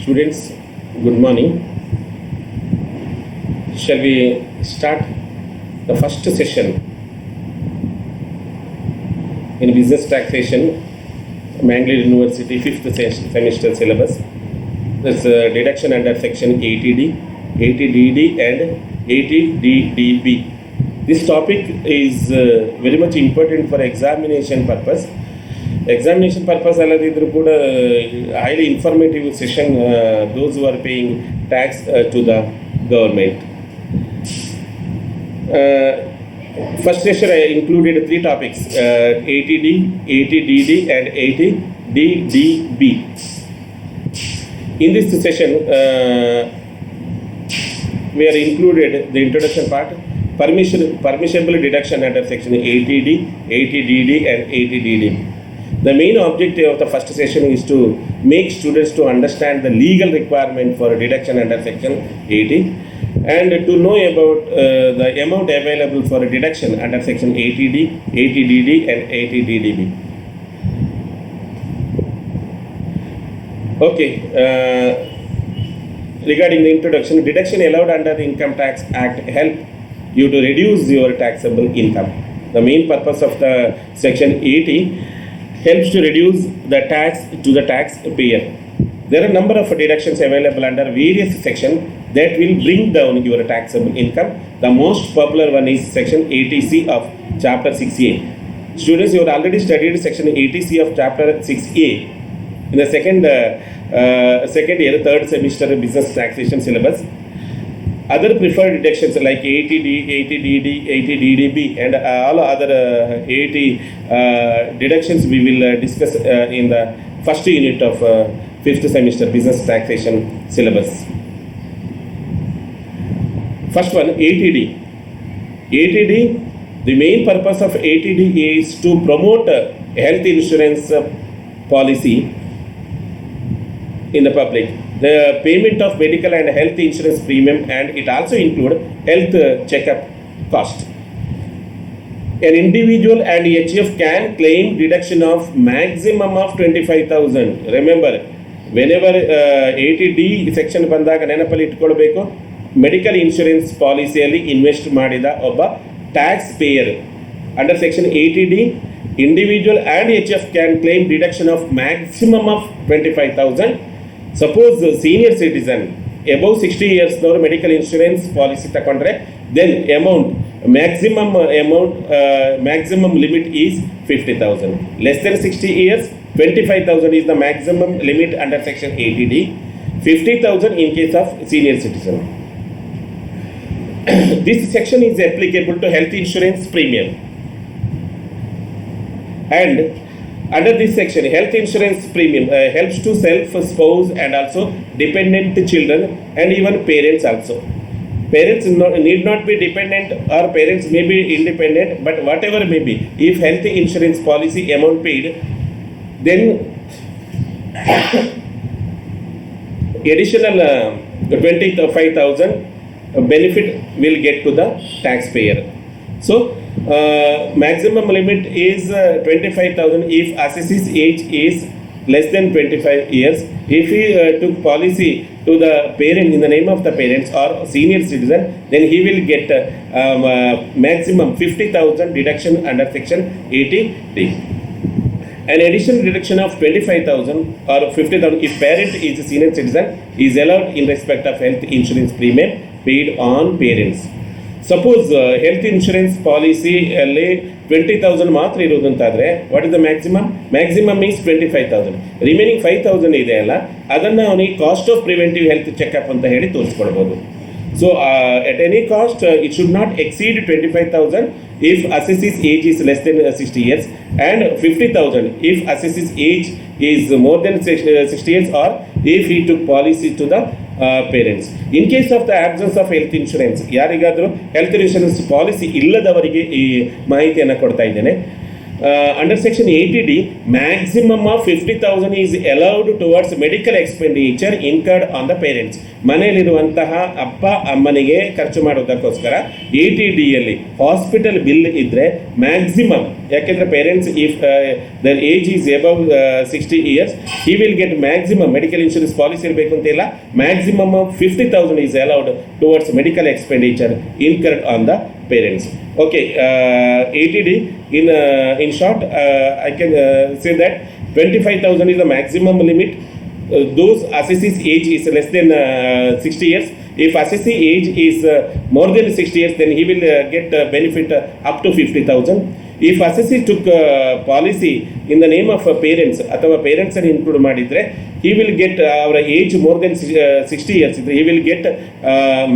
Students, good morning. Shall we start the first session in business taxation, Mangalore University 5th semester syllabus. That's deduction under section 80D, 80DD and 80DDB. This topic is very much important for examination purpose. Examination purpose alladiddru kuda highly informative session, those who are paying tax to the government. First session I included 3 topics, 80D, 80DD and 80DDB. In this session we are included the introduction part, permissible deduction under section 80D, 80DD and 80DD. The main objective of the first session is to make students to understand the legal requirement for deduction under section 80 and to know about the amount available for deduction under section 80D, 80DD and 80DDB. Okay, regarding the introduction, deduction allowed under the Income Tax Act help you to reduce your taxable income. The main purpose of the section 80 helps to reduce the tax to the taxpayer. There are a number of deductions available under various sections that will bring down your taxable income. The most popular one is section 80C of chapter 6A. Students, you have already studied section 80C of chapter 6A in the second year, third semester business taxation syllabus. Other preferred deductions like 80D, 80DD, 80DDB and all other 80 deductions we will discuss in the first unit of 5th semester business taxation syllabus. First one, 80D. 80D, the main purpose of 80D is to promote health insurance policy in the public. The payment of medical and health insurance premium, and it also include health checkup cost. An individual and HF can claim deduction of maximum of 25,000. Remember, whenever 80D section ಬಂದಾಗ ನೆನಪಲ್ಲಿ ಇಟ್ಕೊಳ್ಬೇಕು, medical insurance ಪಾಲಿಸಿಯಲ್ಲಿ invest ಮಾಡಿದ ಒಬ್ಬ tax pair under section 80D individual and HF can claim deduction of maximum of 25,000. Suppose senior citizen above 60 years nವರು medical insurance policy ತಗೊಂಡ್ರೆ then maximum limit is 50,000. Less than 60 years 25,000 is the maximum limit under section 80D, 50,000 in case of senior citizen. This section is applicable to health insurance premium, and under this section health insurance premium helps to self, spouse and also dependent children and even parents also. Parents need not be dependent or parents may be independent, but whatever may be, if health insurance policy amount paid, then additional 25,000 benefit will get to the taxpayer. So maximum limit is 25,000 if assess's age is less than 25 years. If he took policy to the parent in the name of the parents or senior citizen, then he will get maximum 50,000 deduction under section 80D. An additional deduction of 25,000 or 50,000 if parent is a senior citizen is allowed in respect of health insurance premium paid on parents. Suppose health insurance policy ಅಲ್ಲಿ 20,000 ಮಾತ್ರ ಇರೋದು ಅಂತಾದರೆ, what is the maximum is 25,000. Remaining 5,000 ಇದೆ ಅಲ್ಲ, ಅದನ್ನು ಅವನಿಗೆ cost of preventive health checkup ಅಂತ ಹೇಳಿ ತೋರಿಸ್ಕೊಳ್ಬೋದು. So at any cost it should not exceed 25,000 if assess's age is less than 60 years and 50,000 if assess's age is more than 60 years or if he took policy to the parents. In case of the absence of health insurance, ಯಾರಿಗಾದರೂ health insurance policy ಇಲ್ಲದವರಿಗೆ ಈ ಮಾಹಿತಿಯನ್ನು ಕೊಡ್ತಾ ಇದ್ದೇನೆ. under section 80D, maximum of 50,000 is allowed towards medical expenditure incurred on the parents. ಮನೆಯಲ್ಲಿರುವಂತಹ ಅಪ್ಪ ಅಮ್ಮನಿಗೆ ಖರ್ಚು ಮಾಡೋದಕ್ಕೋಸ್ಕರ 80Dಯಲ್ಲಿ ಹಾಸ್ಪಿಟಲ್ ಬಿಲ್ ಇದ್ದರೆ ಮ್ಯಾಕ್ಸಿಮಮ್, ಯಾಕೆಂದರೆ parents if their age is above 60 years he will get maximum medical insurance policy ಇರಬೇಕು ಅಂತಿಲ್ಲ, maximum of 50,000 is allowed towards medical expenditure incurred on the parents. Okay, 80D in short, I can say that 25,000 is the maximum limit. Those assessee's age is less than 60 years. If assessee age is more than 60 years, then he will get benefit up to 50,000. If assessee took policy in the name of parents ಅಥವಾ parents ಅನ್ನು include ಮಾಡಿದರೆ he will get our age more than 60 years, he will get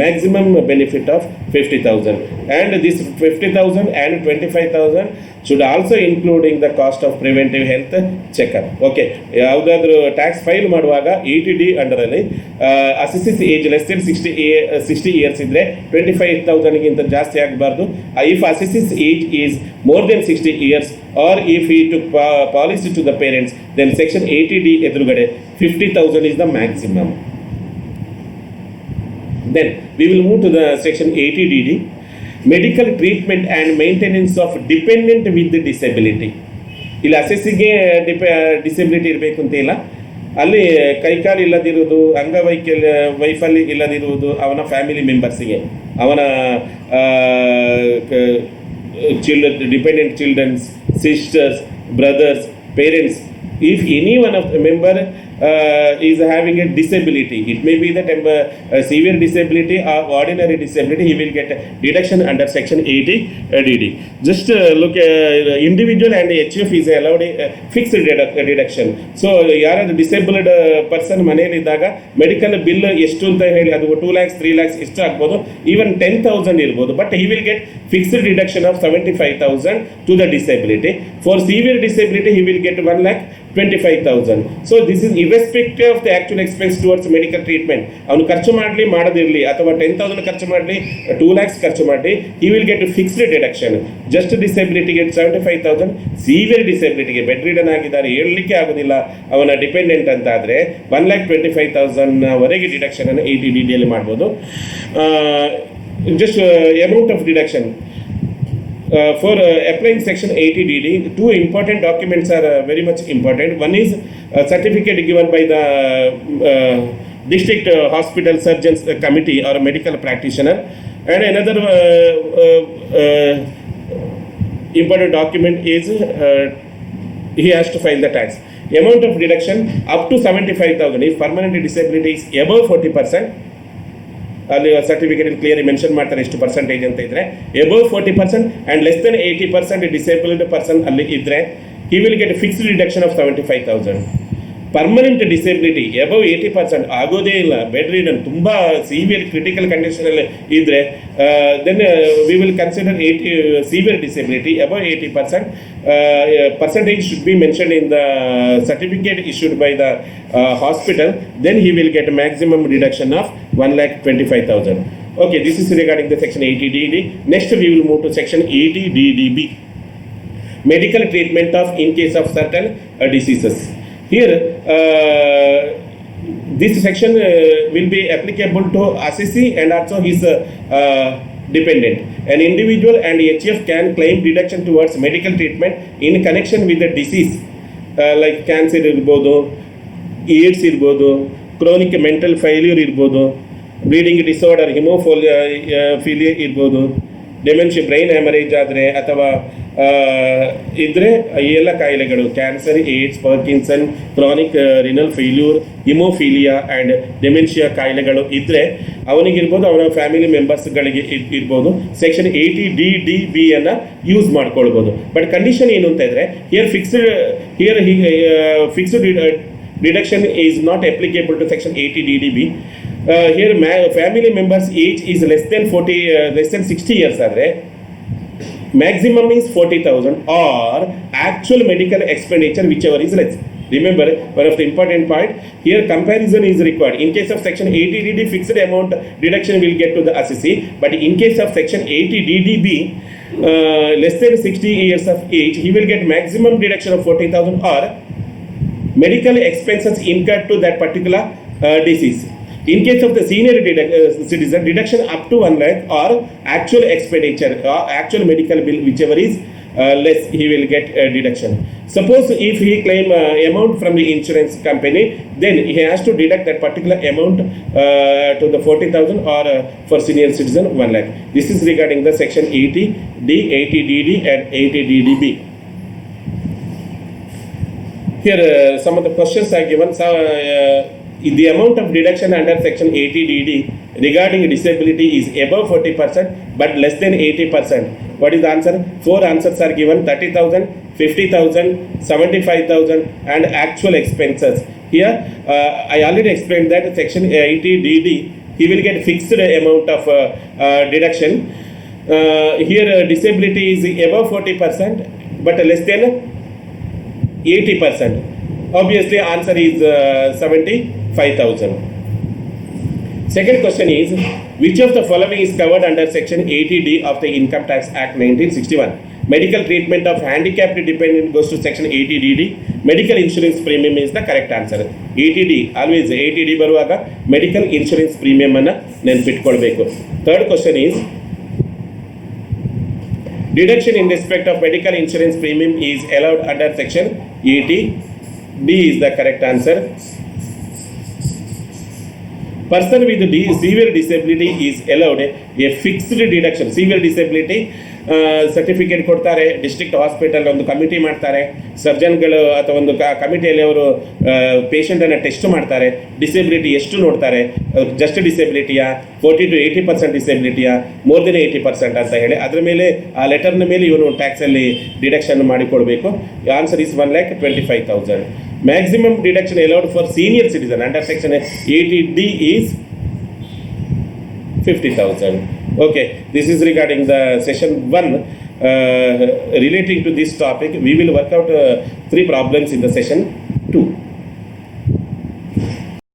maximum benefit of 50,000. And this 50,000 and 25,000 should also including the cost of preventive health checkup. Okay, ಯಾವುದಾದ್ರೂ tax file ಮಾಡುವಾಗ 80D ಅಂಡರಲ್ಲಿ assessee's age less than 60 years ಇದ್ದರೆ 25,000ಗಿಂತ ಜಾಸ್ತಿ ಆಗಬಾರ್ದು. If assessee's age is more than 60 years or if he took policy to the parents, then section 80D ಎದುರುಗಡೆ 50,000 is the maximum. Then we will move to the section 80DD, medical treatment and maintenance of dependent with disability. ಇಲ್ಲಿ ಅಸೆಸ್ಸಿಗೆ disability ಇರಬೇಕು ಅಂತ ಇಲ್ಲ, ಅಲ್ಲಿ ಕೈಕಾಲು ಇಲ್ಲದಿರುವುದು, ವೈಫಲ್ಯ ಇಲ್ಲದಿರುವುದು ಅವನ ಫ್ಯಾಮಿಲಿ ಮೆಂಬರ್ಸಿಗೆ, ಅವನ children, dependent children's, sisters, brothers, parents. If any one of the member is having a disability, it may be that severe disability or ordinary disability, he will get deduction under section 80DD. Just look, individual and HF is allowed a fixed deduction. So ಯಾರಾದ್ರೂ disabled person ಮನೆಯಲ್ಲಿದ್ದಾಗ medical bill ಎಷ್ಟು ಅಂತ ಹೇಳಿ ಅದು 2 lakhs 3 lakhs ಎಷ್ಟು ಆಗ್ಬೋದು, even 10,000 ಇರ್ಬೋದು, but he will get fixed deduction of 75,000 to the disability. For severe disability he will get 1,25,000. So this is irrespective of the actual expense towards medical treatment. ಅವನು ಖರ್ಚು ಮಾಡಲಿ ಮಾಡದಿರಲಿ ಅಥವಾ 10,000 ಖರ್ಚು ಮಾಡಲಿ 2 lakhs ಖರ್ಚು ಮಾಡಲಿ, he will get a fixed deduction. Just disability get 75,000, severe disability ಗೆ bed ridden ಆಗಿದ್ದಾರೆ, ಹೇಳಲಿಕ್ಕೆ ಆಗೋದಿಲ್ಲ, ಅವನ ಡಿಪೆಂಡೆಂಟ್ ಅಂತ ಆದರೆ 1,25,000 ವರೆಗೆ ಡಿಡಕ್ಷನ್ ಅನ್ನು 80DDಯಲ್ಲಿ ಮಾಡ್ಬೋದು. Just amount of deduction. For applying section 80DD, two important documents are very much important. One is a certificate given by the district hospital surgeons committee or a medical practitioner, and another important document is he has to file the tax. Amount of deduction up to 75,000. If permanent disability is above 40%, ಅಲ್ಲಿ certificate clear mention ಮಾಡ್ತಾರೆ ಎಷ್ಟು percentage ಅಂತ ಇದ್ದರೆ, above 40% and less than 80% disabled person ಅಲ್ಲಿ ಇದ್ದರೆ he will get a fixed reduction of 75,000. Permanent disability above 80% ಆಗೋದೇ ಇಲ್ಲ, bedridden ತುಂಬ ಸಿವಿಯರ್ ಕ್ರಿಟಿಕಲ್ ಕಂಡೀಷನಲ್ಲಿ ಇದ್ದರೆ then we will consider severe disability above 80%. Percentage should be mentioned in the certificate issued by the hospital. Then he will get a maximum deduction of 1,25,000. Okay, this is regarding the section 80DD. Next we will move to section 80DDB, medical treatment of in case of certain diseases. Here this section will be applicable to assessee and also his dependent. An individual and HF can claim deduction towards medical treatment in connection with the disease like cancer ಇರ್ಬೋದು, AIDS ಇರ್ಬೋದು, chronic mental failure ಇರ್ಬೋದು, bleeding disorder haemophilia ಇರ್ಬೋದು, dementia brain haemorrhage ಆದರೆ ಅಥವಾ ಇದ್ದರೆ ಈ ಎಲ್ಲ ಕಾಯಿಲೆಗಳು cancer, AIDS, Parkinson, chronic renal failure, haemophilia and dementia ಕಾಯಿಲೆಗಳು ಇದ್ದರೆ ಅವನಿಗಿರ್ಬೋದು, ಅವನ ಫ್ಯಾಮಿಲಿ ಮೆಂಬರ್ಸ್ಗಳಿಗೆ ಇರ್ಬೋದು, ಸೆಕ್ಷನ್ 80DDBಯನ್ನು ಯೂಸ್ ಮಾಡ್ಕೊಳ್ಬೋದು. ಬಟ್ ಕಂಡೀಷನ್ ಏನು ಅಂತ ಇದ್ದರೆ fixed deduction is not applicable to section 80DDB. Here family members age is less than 60 years ಆದರೆ maximum is 40,000 or actual medical expenditure whichever is less. Remember, one of the important point here, comparison is required. In case of section 80DD, fixed amount deduction will get to the assessee, but in case of section 80DDB, less than 60 years of age, he will get maximum deduction of 40,000 or medical expenses incurred to that particular disease. In case of the senior citizen, deduction up to 1 lakh or actual expenditure or actual medical bill, whichever is less, he will get a deduction. Suppose if he claim amount from the insurance company, then he has to deduct that particular amount to the 40,000 or for senior citizen 1 lakh. This is regarding the section 80D, 80DD and 80DDB. Here some of the questions are given. So, the amount of deduction under section 80DD regarding disability is above 40% but less than 80%. What is the answer? 4 answers are given: 30,000, 50,000, 75,000 and actual expenses. Here I already explained that section 80DD, he will get fixed amount of deduction. Here disability is above 40% but less than 80%. Obviously answer is 75,000. Second question is, which of the following is covered under section 80D of the Income Tax Act 1961? Medical treatment of handicapped dependent goes to section 80DD. Medical insurance premium is the correct answer. 80D, always 80D ಬರುವಾಗ medical insurance premium ಅನ್ನು ನೆನಪಿಟ್ಕೊಳ್ಬೇಕು. Third question is, deduction in respect of medical insurance premium is allowed under section 80D is the correct answer. Person with severe disability is allowed a fixed deduction. Severe disability certificate ಕೊಡ್ತಾರೆ, district hospital ಒಂದು committee ಮಾಡ್ತಾರೆ, ಸರ್ಜನ್ಗಳು ಅಥವಾ ಒಂದು ಕಮಿಟಿಯಲ್ಲಿ ಅವರು ಪೇಷಂಟನ್ನು test ಮಾಡ್ತಾರೆ, disability ಎಷ್ಟು ನೋಡ್ತಾರೆ, just ಡಿಸೆಬಿಲಿಟಿಯಾ, 40 to 80% ಡಿಸೆಬಿಲಿಟಿಯಾ, more than 80% ಅಂತ ಹೇಳಿ ಅದರ ಮೇಲೆ ಆ ಲೆಟರ್ನ ಮೇಲೆ ಇವನು ಟ್ಯಾಕ್ಸಲ್ಲಿ ಡಿಡಕ್ಷನ್ ಮಾಡಿಕೊಡ್ಬೇಕು. Answer is 1,25,000. Maximum deduction allowed for senior citizen under section 80D is 50,000. Okay, this is regarding the session 1 relating to this topic. We will work out 3 problems in the session 2.